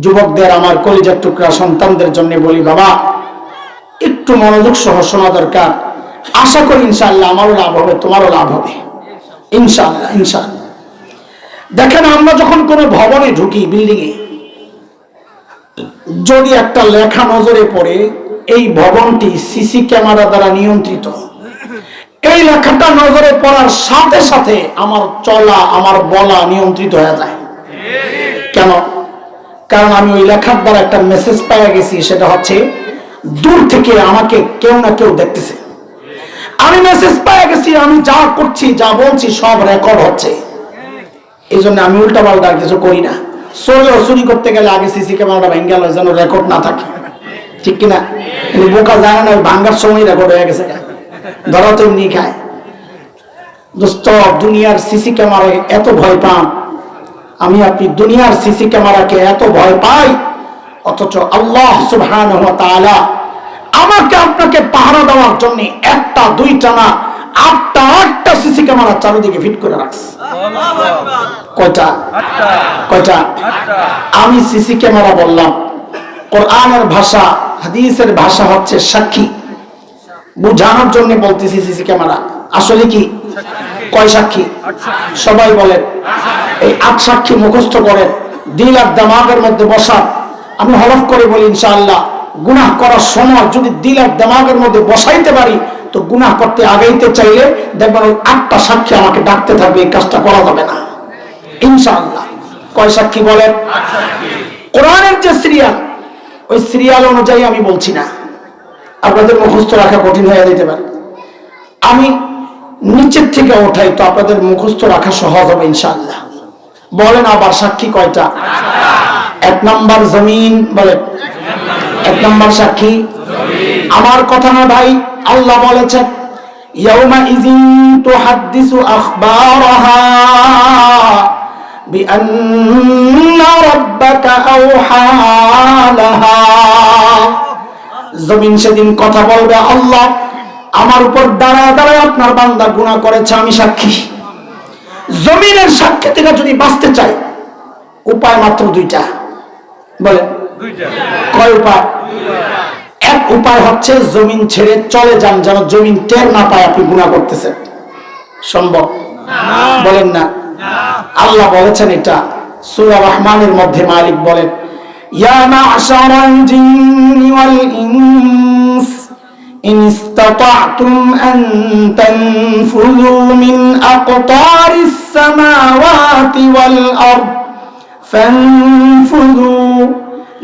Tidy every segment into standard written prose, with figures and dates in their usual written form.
যুবকদের, আমার কলিজার টুকরা সন্তানদের জন্য বলি, বাবা একটু মনোযোগ সহ শোনা দরকার। আশা করি ইনশাআল্লাহ আমারও লাভ হবে, তোমারও লাভ হবে ইনশাআল্লাহ। ইনশাআল্লাহ দেখেন, আমরা যখন কোনো ভবনে ঢুকি, বিল্ডিং এ, যদি একটা লেখা নজরে পড়ে এই ভবনটি সিসি ক্যামেরা দ্বারা নিয়ন্ত্রিত, এই লেখাটা নজরে পড়ার সাথে সাথে আমার চলা, আমার বলা নিয়ন্ত্রিত হয়ে যায়। কেন? কারণ আমি ওই লেখার দ্বারা একটা মেসেজ পেয়ে গেছি, সেটা হচ্ছে দূর থেকে আমাকে কেউ না কেউ দেখতেছে। আমি মেসেজ পেয়ে গেছি, আমি যা করছি, যা বলছি সব রেকর্ড হচ্ছে। এই জন্য আমি উল্টা পাল্টা কিছু করি না। চুরি করতে গেলে আগে সিসি ক্যামেরাটা ভেঙে গেল যেন রেকর্ড না থাকে, ঠিক কিনা? বোকা জানে না ওই ভাঙ্গার সময় রেকর্ড হয়ে গেছে, ধরা তো এমনি খায়। দোস্ত, দুনিয়ার সিসি ক্যামেরা এত ভয় পান, আমি আপনি দুনিয়ার সিসি ক্যামেরাকে এত ভয় পাই, অথচ আল্লাহ সুবহানাহু ওয়া তাআলা আমাকে আপনাকে পাহারা দেওয়ার জন্য একটা দুইটা না, আটটা সিসি ক্যামেরা চারিদিকে ফিট করে রাখছে। কয়টা? কয়টা? আমি সিসি ক্যামেরা বললাম, কোরআনের ভাষা, হাদিসের ভাষা হচ্ছে সাক্ষী। বুঝানোর জন্য বলতেছি সিসি ক্যামেরা আসলে কি? কয় সাক্ষী? সবাই বলেন। এই 8 সাক্ষী মুখস্থ করেন, দিল আর দিমাগের মধ্যে বসা। আমি হলফ করে বলি ইনশাআল্লাহ, গুনাহ করার সময় যদি দিল আর দিমাগের মধ্যে বসাইতে পারি, তো গুনাহ করতে আগাইতে চাইলে দেখবেন ওই 8টা সাক্ষী আমাকে ডাকতে থাকবে, এই কাজটা করা যাবে না ইনশাআল্লাহ। কয় সাক্ষী বলেন? কোরআনের যে সিরিয়াল, ওই সিরিয়াল অনুযায়ী আমি বলছি না, আপনাদের মুখস্থ রাখা কঠিন হয়ে যেতে পারে। আমি নিচের থেকে ওঠাই, তো আপনাদের মুখস্থ রাখা সহজ হবে ইনশাআল্লাহ। বলেন আবার সাক্ষী কয়টা? 1 নাম্বার জমিন। বলেন 1 নাম্বার সাক্ষী আমার কথা না ভাই, আল্লাহ বলেছেন ইয়াউমা ইযিন তুহাদ্দিসু আখবারাহা বিআন্না রাব্বাকা আওহা লাহা। জমিন সেদিন কথা বলবে, আল্লাহ আমার উপর দাঁড়ায় দাঁড়ায় আপনার বান্দা গুনাহ করেছে, আমি সাক্ষী। জমিনের সাক্ষী থেকে যদি বাঁচতে চাই, উপায় মাত্র 2টা। বলে কয় উপায়? এক উপায় হচ্ছে জমিন ছেড়ে চলে যান, যেন জমিন টের না পায় আপনি গুনাহ করতেছেন। সম্ভব? বলেন না। আল্লাহ বলেছেন এটা সূরা রহমানের মধ্যে। মালিক বলেন, ইয়া মা'শারাল জিন্নি ওয়াল ইনস ইন ইসতাতা'তুম আন তানফুযু মিন আকতারিস সামাওয়াতি ওয়াল আরদ ফানফুযু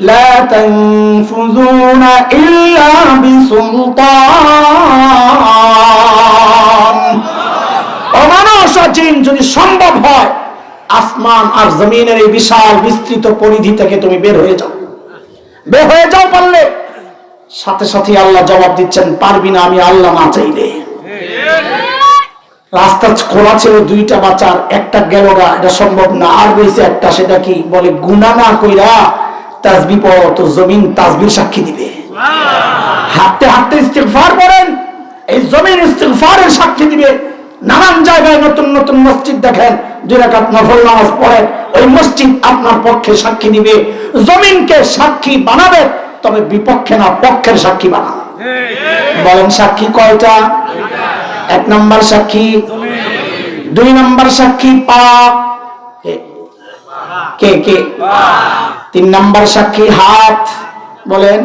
লা তানফুযুনা ইল্লা বিসুলতান। জিন, যদি সম্ভব হয় আসমান আর জমিনের এই বিশাল বিস্তৃত পরিধি থেকে তুমি বের হয়ে যাও। বের হয়ে যাও পারলে। সাথে সাথে আল্লাহ জবাব দিচ্ছেন, পারবি না আমি আল্লাহ না চাইলে। রাস্তা খোলা ছিল 2টা বাঁচার, একটা গেল না, এটা সম্ভব না। আর রয়েছে একটা, সেটা কি? বলে গুনাহ না কইরা তাসবিহ পড়ো, তো জমিন তাসবিহ সাক্ষী দিবে। হাঁটতে হাঁটতে ইস্তিগফার করেন, এই জমিন ইস্তিগফারের সাক্ষী দিবে। নানান জায়গায় নতুন নতুন মসজিদ দেখেন, 2 রাকাত নফল নামাজ পড়েন, ওই মসজিদ আপনার পক্ষে সাক্ষী দিবে। জমিনকে সাক্ষী বানাবে, তবে বিপক্ষে না, পক্ষের সাক্ষী বানাবে। বলেন সাক্ষী কয়টা? 1 নাম্বার সাক্ষী, 2 নাম্বার সাক্ষী পা। কে কে? 3 নাম্বার সাক্ষী হাত। বলেন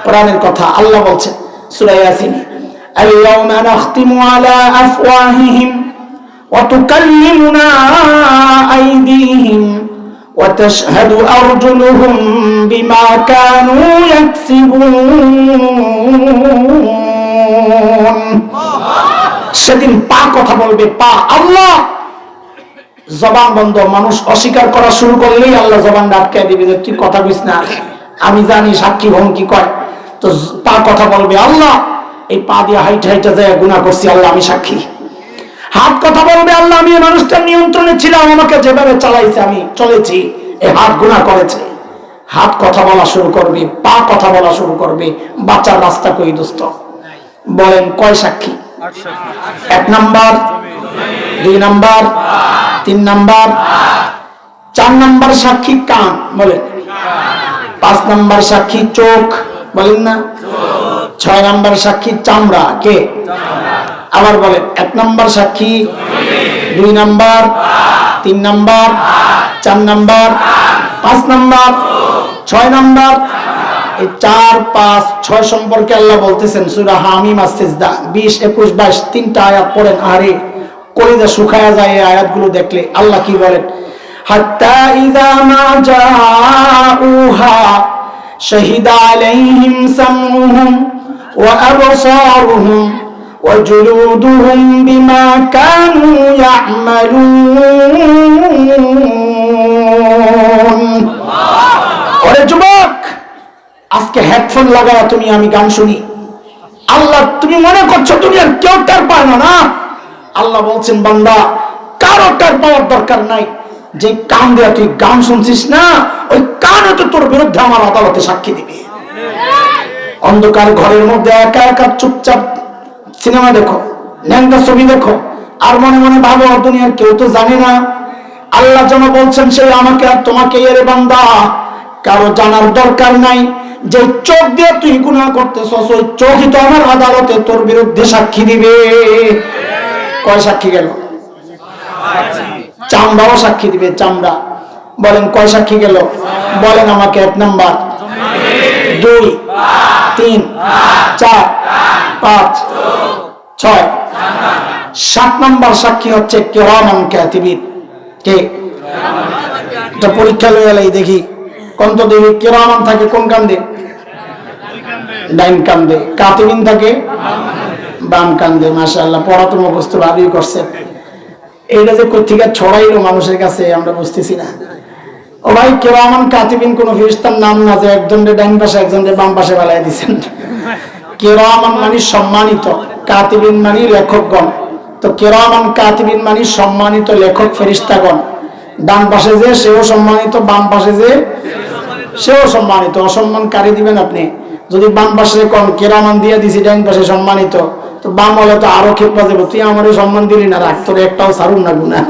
কোরআনের কথা। আল্লাহ বলছেন সূরা ইয়াসিন, اليوم نختم على أفواههم وتكلمنا أيديهم وتشهد أرجلهم بما كانوا يكسبون। সেদিন পা কথা বলবে, পা। আল্লাহ জবান বন্ধ, মানুষ অস্বীকার করা শুরু করলেই আল্লাহ জবান আটকায় দিবে, যে তুই কথা বলিস না, আমি জানি সাক্ষী ভঙ্গি কয়। তো পা কথা বলবে, আল্লাহ এই পা দিয়ে হাইটা হাইটা যায় গুনাহ করছি, আল্লাহ আমি সাক্ষী। হাত কথা বলবে, আল্লাহ আমি এই মানুষটার নিয়ন্ত্রণে ছিলাম, আমাকে যেভাবে চালাইছে আমি চলেছি, এই হাত গুনাহ করেছে। হাত কথা বলা শুরু করবে, পা কথা বলা শুরু করবে। বাঁচার রাস্তা কই দোস্ত? বলেন কয় সাক্ষী? 1 নাম্বার, 2 নাম্বার, 3 নাম্বার, 4 নাম্বার সাক্ষী কান। বলেন 5 নাম্বার সাক্ষী চোখ, বলেন না? 6 নাম্বার সাক্ষী চামড়া, কে? আবার বলেন, 1 নাম্বার সাক্ষী, 2 number, 3 number, 4 number, 5 number, 6 number. এই 4, 5, 6 সম্পর্কে আল্লাহ বলতেছেন সূরা হামিম আস-সিজদা 20, 21, 22 তিনটা আয়াত পড়েন, আরে কলিজা শুকায়া যায় এই আয়াতগুলো দেখলে। আল্লাহ কি বলেন? হাত্তা ইযা মা জাউহা শাহিদা আলাইহিম সামউহুম ওয়া আবসারুহুম ওয়া জুলুদুহুম বিমা কানু ইয়া'মালুন। ওরে যুবক, আজকে হেডফোন লাগায়া তুমি আমি গান শুনি, আল্লাহ তুমি মনে করছো দুনিয়ার কেউ টের পায় না? না, আল্লাহ বলছেন বান্দা কারো টের পাওয়ার দরকার নাই। যে কান দিয়ে তুই গান শুনছিস না, ওই কানও তো তোর বিরুদ্ধে আমার আদালতে সাক্ষী দিবে। অন্ধকার ঘরের মধ্যে একা একা চুপচাপ সিনেমা দেখো, ন্যাংটা ছবি দেখো, আর মনে মনে ভাবো দুনিয়ার কেউ তো জানে না। আল্লাহ যেন বলছেন সেই আমাকে আর তোমাকে, এর বান্দা কারো জানার দরকার নাই। যে চোখ দিয়ে তুই গুনাহ করতেছস, ওই চোখই তো আমার আদালতে তোর বিরুদ্ধে সাক্ষী দিবে। কয় সাক্ষী গেল? চামড়াও সাক্ষী দিবে, চামড়া। বলেন কয় সাক্ষী গেল? বলেন আমাকে। 1 নাম্বার, 2, 3, 4, 5, 6, 7 নাম্বার সাক্ষী হচ্ছে কিরামান কাতিবিন। কে? এটা পরীক্ষা লয়ে এলাই দেখি কোন তো দেখি কিরামান থাকে কোন কান্দে? ডাইন কান্দে। কাতিবিন থাকে বাম কান্দে। মাশাআল্লাহ, পড়া তো মুখস্থ ভালোই করছে। এইটা যে কোথেকে ছড়াইলো মানুষের কাছে আমরা বুঝতেছি না। ও ভাই, কিরামান কাতিবিন কোন ফেরেশতার নাম না যে একজনের ডাইন পাশে একজনের বাম পাশে বালাই দিয়েছেন। কিরামান মানে সম্মানিত, কাতিবিন মানে লেখকগণ। তো কিরামান কাতিবিন মানে সম্মানিত লেখক ফেরেশতাগণ। ডান পাশে যে সেও সম্মানিত, বাম পাশে যে সেও সম্মানিত। অসম্মানকারী দিবেন আপনি যদি বাম পাশে কোন কিরামান দিয়ে দিছি, ডাইন পাশে সম্মানিত, তো বাম হলে তো আরো খেপা যাবে, তুই আমারও সম্মান দিলি না, রাখ তোর একটাও ছাড়ুন না গুনাহ,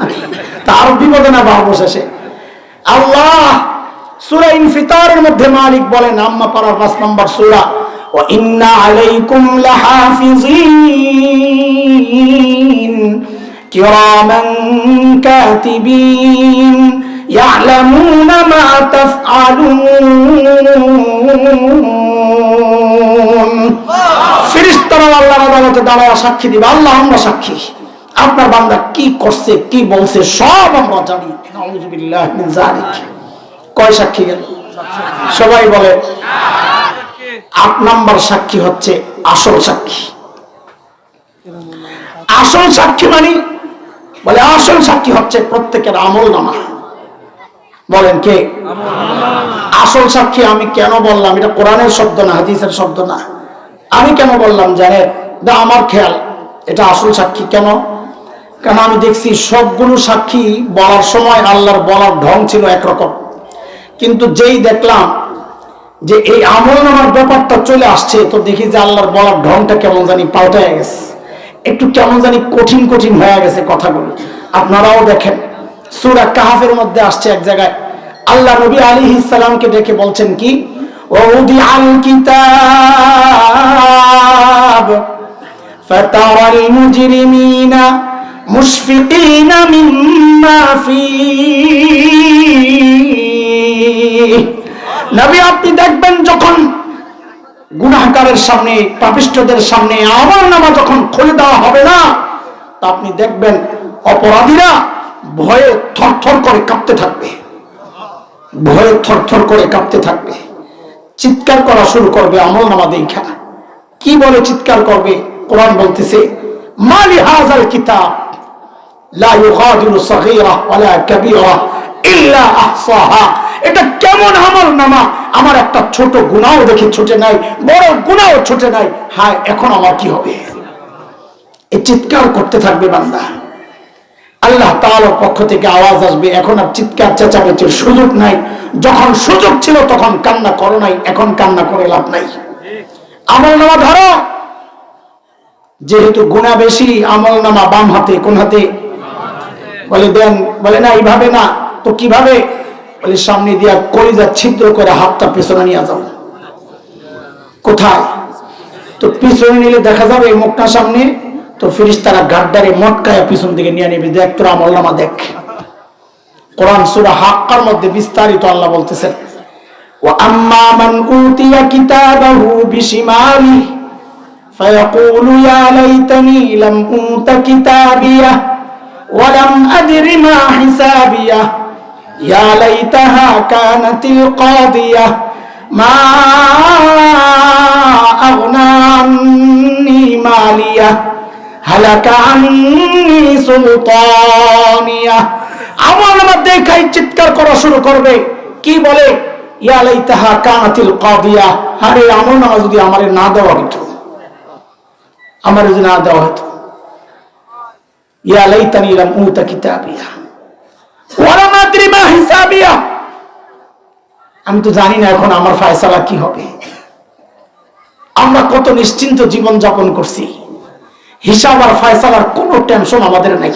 তা আরো বিপদে না বাবু শেষে। আল্লাহ সূরা ইনফিতারের মধ্যে মালিক বলেন, আম্মা পারার 5 নম্বর সূরা, ওয়া ইন্না আলাইকুম লাহাফিজিন কিরামান কাতিবিন ইয়ালামুনা মা তাফআলুন। ফেরেশতারা আল্লাহর আদালতে দাঁড়ায় সাক্ষী দিবে, আল্লাহ আমরা সাক্ষী, আপনার বান্দা কি করছে কি বলছে সব আমরা জানি। নাউযুবিল্লাহি মিন যালিক। কয় সাক্ষী গেল? সবাই বলে 8 নাম্বার সাক্ষী হচ্ছে আসল সাক্ষী। আসল সাক্ষী মানে বলে আসল সাক্ষী হচ্ছে প্রত্যেকের আমলনামা। বলেন কে? আসল সাক্ষী আমি কেন বললাম? এটা কোরআনের শব্দ না, হাদিসের শব্দ না। আমি কেন বললাম জানেন? আমার খেয়াল এটা আসল সাক্ষী কেন? কারণ আমি দেখছি সবগুলো সাক্ষী বলার সময় আল্লাহর বলার ঢং ছিল একরকম, কিন্তু যেই দেখলাম যে এই আমলনামার ব্যাপারটা চলে আসছে, তো দেখি যে আল্লাহর বলার ঢংটা কেমন জানি পাল্টায় গেছে, একটু কেমন জানি কঠিন কঠিন হয়ে গেছে কথাগুলো। আপনারাও দেখেন সূরা কাহফের মধ্যে আসছে এক জায়গায় আল্লাহ নবী আলাইহিস সালামকে ডেকে বলছেন কি, ওউদিআল কিতাব ফাতারাল মুজরিমিনা মুশফিকিনা মিম্মা ফীহি। নবী আপনি দেখবেন যখন গুনাহগারের সামনে, পাপিষ্ঠদের সামনে আমলনামা যখন খুলে দেওয়া হবে না, তা আপনি দেখবেন অপরাধীরা ভয়ে থরথর করে কাঁপতে থাকবে, ভয়ে থরথর করে কাঁপতে থাকবে, চিৎকার করা শুরু করবে আমলনামা দেখা। কি বলে চিৎকার করবে? কোরআন বলতেছে মালি হাযাল কিতাব লা ইউগাদিরু সাগীরা ওয়ালা কাবীরা ইল্লা আহসাহা। এটা কেমন আমলনামা, আমার একটা ছোট গুনাহও দেখি ছুটে নাই, বড় গুনাহও ছুটে নাই, হায় এখন আমার কি হবে? এই চিৎকার করতে থাকবে বান্দা। আল্লাহ তাআলার পক্ষ থেকে আওয়াজ আসবে, এখন আর চিৎকার চেঁচামেচির সুযোগ নাই। যখন সুযোগ ছিল তখন কান্না করো নাই, এখন কান্না করে লাভ নাই। আমলনামা ধরো, যেহেতু গুনাহ বেশি, আমলনামা বাম হাতে, কোন হাতে? বলে দেন, বলে না এইভাবে না, তো কিভাবে? বলে সামনে দিয়া কলিজা ছিদ্র করে হাতটা পেছনে নিয়ে যাও। কোথায়? তো পিছনে নিলে দেখা যাবে এই মুখটা সামনে, তো ফেরেশতারা গাড্ডারে মটকায়া পিছন দিকে নিয়ে নেবে, দেখ তোর আমলনামা দেখ। কোরআন সূরা হাক্কার মধ্যে বিস্তারিত আল্লাহ বলতেছেন, ওয়া আম্মা মান উতিয়া কিতাবাহু বিশিমালি ফায়াকুলু ইয়া লাইতানি লাম উতা কিতাবিয়া ওয়া লাম আদরি মা হিসাবিয়া ইয়া লাইতাহা কানাতিল কাদিয়া মা আগনা আন্নি মালিয়া হালাকা আন্নি সুলতানিয়া। আমলনামা দেখাই চিৎকার করা শুরু করবে, কি বলে? ইয়া লাইতাহা কানাতিল কাদিয়া, আরে আমলনামা যদি আমারে না দেওয়া হতো, আমারে যদি না দেওয়া হতো। ইয়া লাইতানি লাম উতা কিতাবিয়া ওয়া লাম আদরি মা হিসাবিয়া, আমি তো জানি না এখন আমার ফয়সালা কি হবে। আমরা কত নিশ্চিন্ত জীবন যাপন করছি, হিসাব আর ফয়সালার কোনো টেনশন আমাদের নাই।